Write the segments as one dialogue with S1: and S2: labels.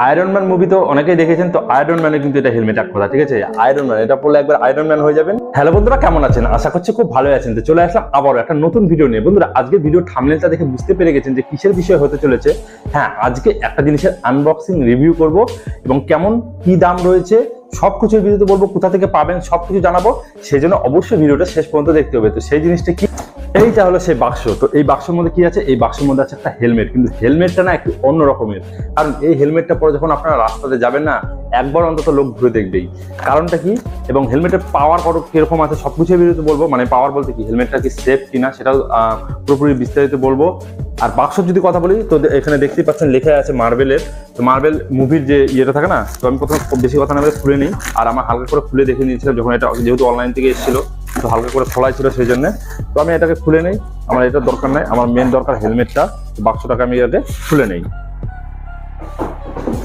S1: Iron man movie তো অনেকেই দেখেছেন, তো আয়রন ম্যানে কিন্তু এটা হেলমেট এক কথা, ঠিক আছে? আয়রন ম্যান এটা পড়লে একবার আয়রন ম্যান হয়ে যাবেন। হ্যালো বন্ধুরা, কেমন আছেন? আশা করছি খুব ভালো আছেন। তো চলে আসলাম আবারও একটা নতুন ভিডিও নিয়ে। বন্ধুরা, আজকে ভিডিও থাম্বনেলটা দেখে বুঝতে পেরে গেছেন যে কিসের বিষয় হতে চলেছে। হ্যাঁ, আজকে একটা জিনিসের আনবক্সিং রিভিউ করব এবং কেমন কি দাম রয়েছে সবকিছুর ভিডিওতে বলবো, কোথা থেকে পাবেন সবকিছু জানাবো। সেই জন্য অবশ্যই ভিডিওটা শেষ পর্যন্ত দেখতে হবে। তো সেই জিনিসটা কি, এইটা হলো সেই বাক্স। তো এই বাক্সের মধ্যে কি আছে? এই বাক্সের মধ্যে আছে একটা হেলমেট, কিন্তু হেলমেটটা না একটু অন্য রকমের। কারণ এই হেলমেটটা পরে যখন আপনারা রাস্তাতে যাবেন না, একবার অন্তত লোক ঘুরে দেখবেই। কারণটা কি এবং হেলমেটের পাওয়ার কত কিরকম আছে সবকিছু ভিডিওতে বলবো। মানে পাওয়ার বলতে কি, হেলমেটটা কি সেফ কিনা সেটাও পুরোপুরি বিস্তারিত বলবো। আর বাক্সর যদি কথা বলি, তো এখানে দেখতেই পাচ্ছেন লেখা আছে মার্বেলের। তো মার্বেল মুভির যে ইয়েটা থাকে না, তো আমি প্রথমে বেশি কথা না বলে খুলে নিই। আর আমার হালকা করে খুলে দেখে নিয়েছিলাম যখন এটা, যেহেতু অনলাইন থেকে এসেছিল, তো হালকা করে খোলাই ছিল সেই জন্য। তো আমি এটাকে খুলে নেই, আমার এটা দরকার নাই, আমার মেন দরকার হেলমেটটা। বাক্সটাকে আমি আগে খুলে নেই।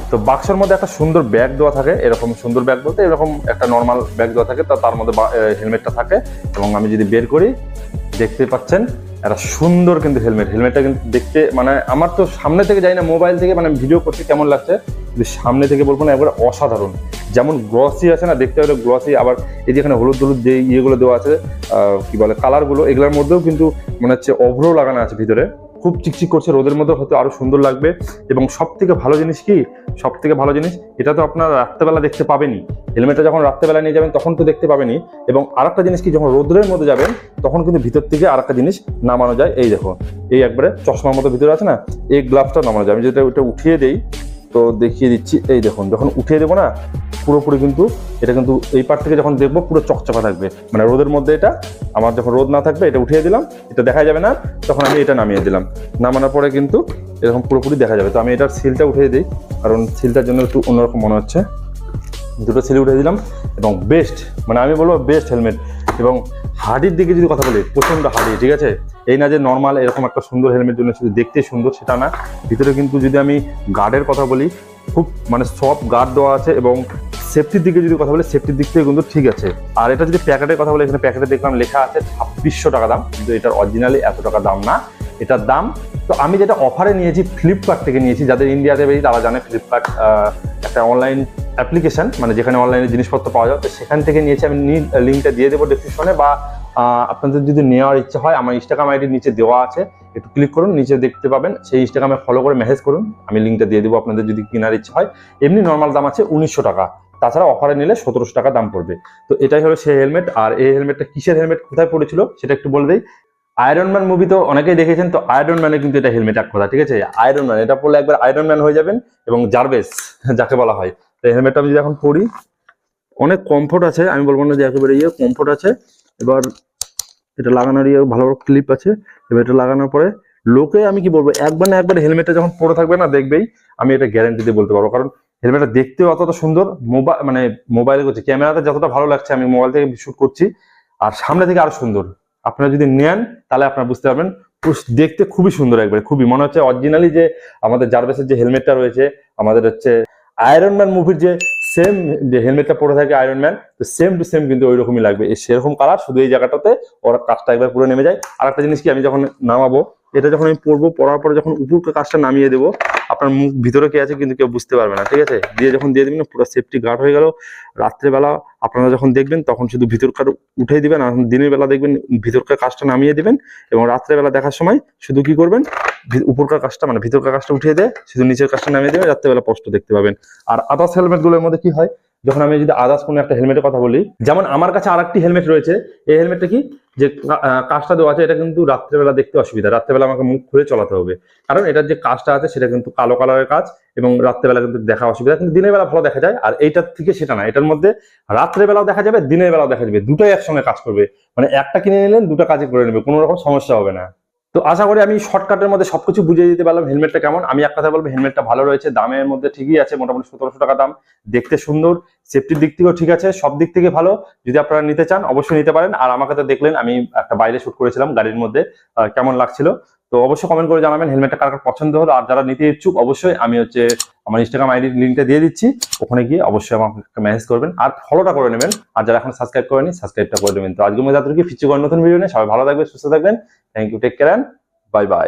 S1: তো বাক্সের মধ্যে একটা সুন্দর ব্যাগ দেওয়া থাকে, এরকম সুন্দর ব্যাগ বলতে এরকম একটা নর্মাল ব্যাগ দেওয়া থাকে, তার মধ্যে হেলমেটটা থাকে। এবং আমি যদি বের করি, দেখতে পাচ্ছেন একটা সুন্দর কিন্তু হেলমেটটা কিন্তু দেখতে, মানে আমার তো সামনে থেকে যাই না, মোবাইল থেকে মানে ভিডিও করতে কেমন লাগছে, কিন্তু সামনে থেকে বলবো না, একবার অসাধারণ। যেমন গ্লসি আছে না, দেখতে হলে গ্লসি, আবার এই যে এখানে হলুদ হলুদ যে ইয়েগুলো দেওয়া আছে, কি বলে কালারগুলো, এগুলোর মধ্যেও কিন্তু মনে হচ্ছে অভ্র লাগানো আছে ভিতরে। খুব চিকচিক করছে, রোদের মধ্যে হয়তো আরো সুন্দর লাগবে। এবং সব থেকে ভালো জিনিস কি, সব থেকে ভালো জিনিস, এটা তো আপনারা রাত্রেবেলা দেখতে পাবেনই। হেলমেটটা যখন রাত্রেবেলা নিয়ে যাবেন তখন তো দেখতে পাবেনই। এবং আরেকটা জিনিস কি, যখন রোদ্রের মধ্যে যাবেন তখন কিন্তু ভিতর থেকে আরেকটা জিনিস নামানো যায়। এই দেখো, এই একবারে চশমার মতো ভিতরে আছে না, এই গ্লাভসটা নামানো যায়। আমি যেটা ওটা উঠিয়ে দেই, তো দেখিয়ে দিচ্ছি। এই দেখুন, যখন উঠিয়ে দেবো না, পুরোপুরি কিন্তু এটা কিন্তু এই পার থেকে যখন দেখবো পুরো চকচকা থাকবে। মানে রোদের মধ্যে এটা আমার যখন রোদ না থাকবে, এটা উঠিয়ে দিলাম, এটা দেখা যাবে না, তখন আমি এটা নামিয়ে দিলাম। নামানোর পরে কিন্তু এরকম পুরোপুরি দেখা যাবে। তো আমি এটার সিলটা উঠিয়ে দিই, কারণ সিলটার জন্য একটু অন্যরকম মনে হচ্ছে। দুটো সিল উঠিয়ে দিলাম। এবং বেস্ট, মানে আমি বলবো বেস্ট হেলমেট। এবং হার্ডির দিকে যদি কথা বলি, প্রচন্ড হার্ডি, ঠিক আছে? এই না যে নর্মাল এরকম একটা সুন্দর হেলমেট জন্য শুধু দেখতে সুন্দর সেটা না, ভিতরে কিন্তু যদি আমি গার্ডের কথা বলি, খুব মানে সফট গার্ড দেওয়া আছে। এবং সেফটির দিকে যদি কথা বলি, সেফটির দিক থেকে কিন্তু ঠিক আছে। আর এটা যদি প্যাকেটের কথা বলি, এখানে প্যাকেটে দেখলাম লেখা আছে 2600 টাকা দাম, কিন্তু এটার অরিজিনালি এত টাকা দাম না এটার দাম। তো আমি যেটা অফারে নিয়েছি, ফ্লিপকার্ট থেকে নিয়েছি। যাদের ইন্ডিয়াতে বেশি তারা জানে, ফ্লিপকার্ট একটা অনলাইন অ্যাপ্লিকেশন, মানে যেখানে অনলাইনে জিনিসপত্র পাওয়া যায়। তো সেখান থেকে নিয়েছি আমি, লিঙ্কটা দিয়ে দেবো ডিসক্রিপশনে, বা আপনাদের যদি নেওয়ার ইচ্ছা হয়, আমার ইনস্টাগ্রাম আইডি নিচে দেওয়া আছে, একটু ক্লিক করুন, নিচে দেখতে পাবেন। সেই ইনস্টাগ্রামে ফলো করে মেসেজ করুন, আমি লিঙ্কটা দিয়ে দেবো আপনাদের যদি কেনার ইচ্ছা হয়। এমনি নর্মাল দাম আছে 1900 টাকা, তাছাড়া অফারে নিলে 1700 টাকা দাম পড়বে। তো এটাই হলো সেই হেলমেট। আর এই হেলমেটটা কিসের হেলমেট, কোথায় পড়েছিল সেটা একটু বলে দিই। আয়রন ম্যান মুভি তো অনেকেই দেখেছেন, তো আয়রন ম্যানে কিন্তু এটা হেলমেট এক কথা, ঠিক আছে? আয়রন ম্যান এটা পড়লে একবার আয়রন ম্যান হয়ে যাবেন। এবং জার্ভেস যাকে বলা হয়। তো হেলমেটটা আমি যদি এখন পরি, অনেক কমফোর্ট আছে, আমি বলবো না যে একেবারে কমফোর্ট আছে। এবার এটা লাগানোর ভালো বড় ক্লিপ আছে। এবার এটা লাগানোর পরে লোকে আমি কি বলবো, একবার না একবার হেলমেটটা যখন পরে থাকবে না, দেখবেই, আমি এটা গ্যারান্টি দিয়ে বলতে পারবো। কারণ হেলমেটটা দেখতেও অতটা সুন্দর, মানে মোবাইলে করছি, ক্যামেরাতে যতটা ভালো লাগছে, আমি মোবাইল থেকে শুট করছি, আর সামনে থেকে আরো সুন্দর। আপনারা যদি নেন তাহলে আপনারা বুঝতে পারবেন, দেখতে খুবই সুন্দর, একবারে খুবই মনে হচ্ছে অরিজিনালি যে আমাদের জার্ভেসের যে হেলমেটটা রয়েছে, আমাদের হচ্ছে আয়রন ম্যান মুভির যে সেম যে হেলমেটটা পরে থাকে আয়রন ম্যান, তো সেম টু সেম কিন্তু ওই রকমই লাগবে, সেরকম কালার, শুধু এই জায়গাটাতে ওরা কাজটা একবার পুরো নেমে যায়। আর একটা জিনিস কি, আমি যখন নামাবো, এটা যখন আমি পরবো, পরার পরে যখন উপর কাজটা নামিয়ে দেবো, আপনার মুখ ভিতরে কে আছে কিন্তু কেউ বুঝতে পারবে না, ঠিক আছে? দিয়ে যখন দিয়ে দিবেন, পুরো সেফটি গার্ড হয়ে গেল। রাত্রেবেলা আপনারা যখন দেখবেন, তখন শুধু ভিতরকার উঠে দিবেন, আর দিনের বেলা দেখবেন ভিতরকার কাজটা নামিয়ে দিবেন। এবং রাত্রেবেলা দেখার সময় শুধু কি করবেন, উপরকার কাজটা মানে ভিতরকার কাজটা উঠিয়ে দেয়, শুধু নিচের কাজটা নামিয়ে দেবেন, রাত্রেবেলা স্পষ্ট দেখতে পাবেন। আর আদার্স হেলমেট গুলোর মধ্যে কি হয়, যখন আমি যদি আদার্স কোনো একটা হেলমেটের কথা বলি, যেমন আমার কাছে আরেকটি হেলমেট রয়েছে। এই হেলমেটটা কি, যে কাজটা দেওয়া আছে, এটা কিন্তু রাত্রেবেলা দেখতে অসুবিধা, রাত্রেবেলা আমাকে মুখ খুলে চালাতে হবে। কারণ এটার যে কাজটা আছে সেটা কিন্তু কালো কালারের কাজ, এবং রাত্রেবেলা কিন্তু দেখা অসুবিধা, কিন্তু দিনের বেলা ভালো দেখা যায়। আর এইটার থেকে সেটা না, এটার মধ্যে রাত্রেবেলাও দেখা যাবে, দিনের বেলাও দেখা যাবে, দুটোই একসঙ্গে কাজ করবে। মানে একটা কিনে নিলেন, দুটো কাজে করে নেবে, কোনো রকম সমস্যা হবে না। তো আশা করি আমি শর্টকাটের মধ্যে সবকিছু বুঝিয়ে দিতে পারলাম হেলমেটটা কেমন। আমি এক কথা বলবো, হেলমেটটা ভালো রয়েছে, দামের মধ্যে ঠিকই আছে, মোটামুটি 1700 টাকা দাম, দেখতে সুন্দর, সেফটির দিক থেকেও ঠিক আছে, সব দিক থেকে ভালো। যদি আপনারা নিতে চান অবশ্যই নিতে পারেন। আর আমাকে তো দেখলেন, আমি একটা বাইরে শুট করেছিলাম গাড়ির মধ্যে, কেমন লাগছিল। তো অবশ্যই কমেন্ট করে জানাবেন হেলমেটটা কার কার পছন্দ হলো। আর যারা নিতে ইচ্ছুক, অবশ্যই আমি আমার ইনস্টাগ্রাম আইডির লিঙ্কটা দিয়ে দিচ্ছি, ওখানে গিয়ে অবশ্যই আমাকে মেসেজ করবেন, আর ফলোটা করে নেবেন। আর যারা এখন সাবস্ক্রাইব করেনি, সাবস্ক্রাইবটা করে নেবেন। তো আজকের মধ্যে এতটুকু, ফিচু করে নতুন ভিডিও নিয়ে সবাই ভালো থাকবেন, সুস্থ থাকবেন। Thank you, take care, bye by.